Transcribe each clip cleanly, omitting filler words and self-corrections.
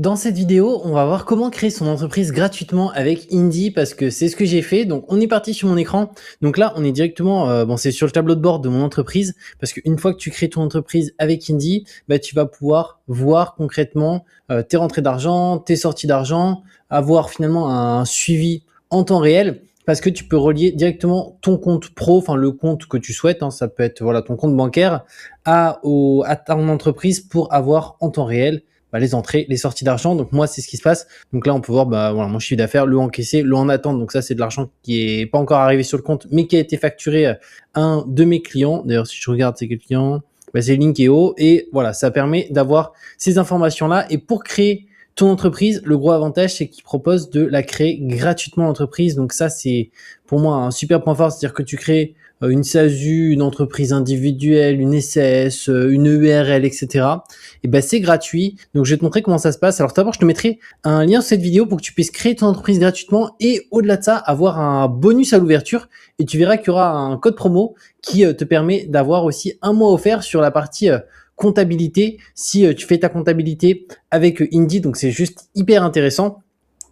Dans cette vidéo, on va voir comment créer son entreprise gratuitement avec Indy parce que c'est ce que j'ai fait. Donc, on est parti sur mon écran. Donc là, on est directement, bon, c'est sur le tableau de bord de mon entreprise parce qu'une fois que tu crées ton entreprise avec Indy, bah, tu vas pouvoir voir concrètement tes rentrées d'argent, tes sorties d'argent, avoir finalement un suivi en temps réel parce que tu peux relier directement ton compte pro, enfin le compte que tu souhaites, hein, ça peut être voilà ton compte bancaire à ton entreprise pour avoir en temps réel les entrées, les sorties d'argent. Donc moi, c'est ce qui se passe. Donc là, on peut voir voilà, mon chiffre d'affaires, le encaissé, le en attente. Donc ça, c'est de l'argent qui est pas encore arrivé sur le compte, mais qui a été facturé à un de mes clients. D'ailleurs, si je regarde c'est quel client, c'est Linkeo. Et voilà, ça permet d'avoir ces informations-là. Et pour créer ton entreprise, le gros avantage, c'est qu'il propose de la créer gratuitement l'entreprise. Donc ça, c'est pour moi un super point fort. C'est-à-dire que tu crées une SASU, une entreprise individuelle, une SAS, une URL, etc. Et ben c'est gratuit. Donc je vais te montrer comment ça se passe. Alors d'abord, je te mettrai un lien sur cette vidéo pour que tu puisses créer ton entreprise gratuitement et au-delà de ça, avoir un bonus à l'ouverture. Et tu verras qu'il y aura un code promo qui te permet d'avoir aussi un mois offert sur la partie comptabilité si tu fais ta comptabilité avec Indy. Donc c'est juste hyper intéressant.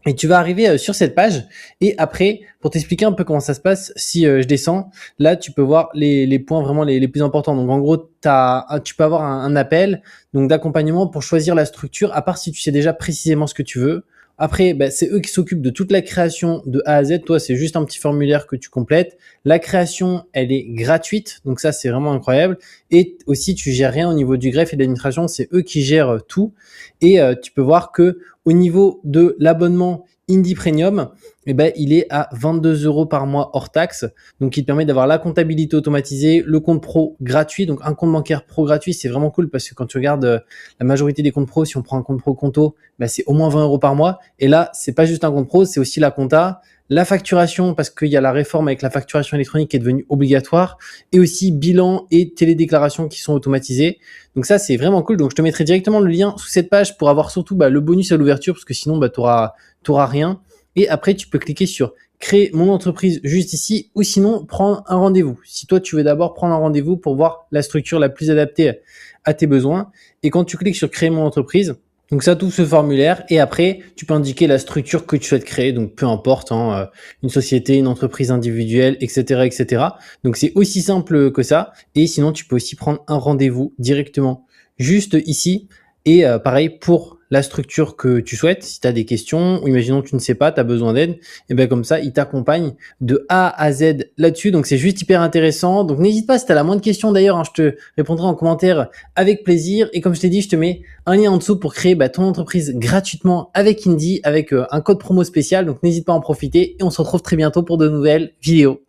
Et tu vas arriver sur cette page et après, pour t'expliquer un peu comment ça se passe, si je descends, là tu peux voir les points vraiment les plus importants. Donc en gros, tu peux avoir un appel donc d'accompagnement pour choisir la structure, à part si tu sais déjà précisément ce que tu veux. Après, c'est eux qui s'occupent de toute la création de A à Z. Toi, c'est juste un petit formulaire que tu complètes. La création, elle est gratuite, donc ça c'est vraiment incroyable. Et aussi, tu gères rien au niveau du greffe et de l'administration, c'est eux qui gèrent tout. Et tu peux voir que au niveau de l'abonnement Indy Premium, il est à 22 € par mois hors taxe. Donc, il te permet d'avoir la comptabilité automatisée, le compte pro gratuit. Donc, un compte bancaire pro gratuit, c'est vraiment cool parce que quand tu regardes la majorité des comptes pro, si on prend un compte pro Conto, c'est au moins 20 € par mois. Et là, c'est pas juste un compte pro, c'est aussi la compta, la facturation parce qu'il y a la réforme avec la facturation électronique qui est devenue obligatoire et aussi bilan et télédéclaration qui sont automatisés. Donc ça, c'est vraiment cool. Donc je te mettrai directement le lien sous cette page pour avoir surtout le bonus à l'ouverture parce que sinon, t'auras rien. Et après, tu peux cliquer sur créer mon entreprise juste ici ou sinon prendre un rendez-vous. Si toi, tu veux d'abord prendre un rendez-vous pour voir la structure la plus adaptée à tes besoins. Et quand tu cliques sur créer mon entreprise, donc ça t'ouvre ce formulaire et après tu peux indiquer la structure que tu souhaites créer, donc peu importe, une société, une entreprise individuelle, etc., etc. Donc c'est aussi simple que ça. Et sinon tu peux aussi prendre un rendez-vous directement juste ici. Et pareil pour la structure que tu souhaites, si tu as des questions ou imaginons que tu ne sais pas, tu as besoin d'aide, et bien comme ça, il t'accompagne de A à Z là-dessus. Donc c'est juste hyper intéressant. Donc n'hésite pas si tu as la moindre question d'ailleurs, je te répondrai en commentaire avec plaisir. Et comme je t'ai dit, je te mets un lien en dessous pour créer ton entreprise gratuitement avec Indy, avec un code promo spécial. Donc n'hésite pas à en profiter et on se retrouve très bientôt pour de nouvelles vidéos.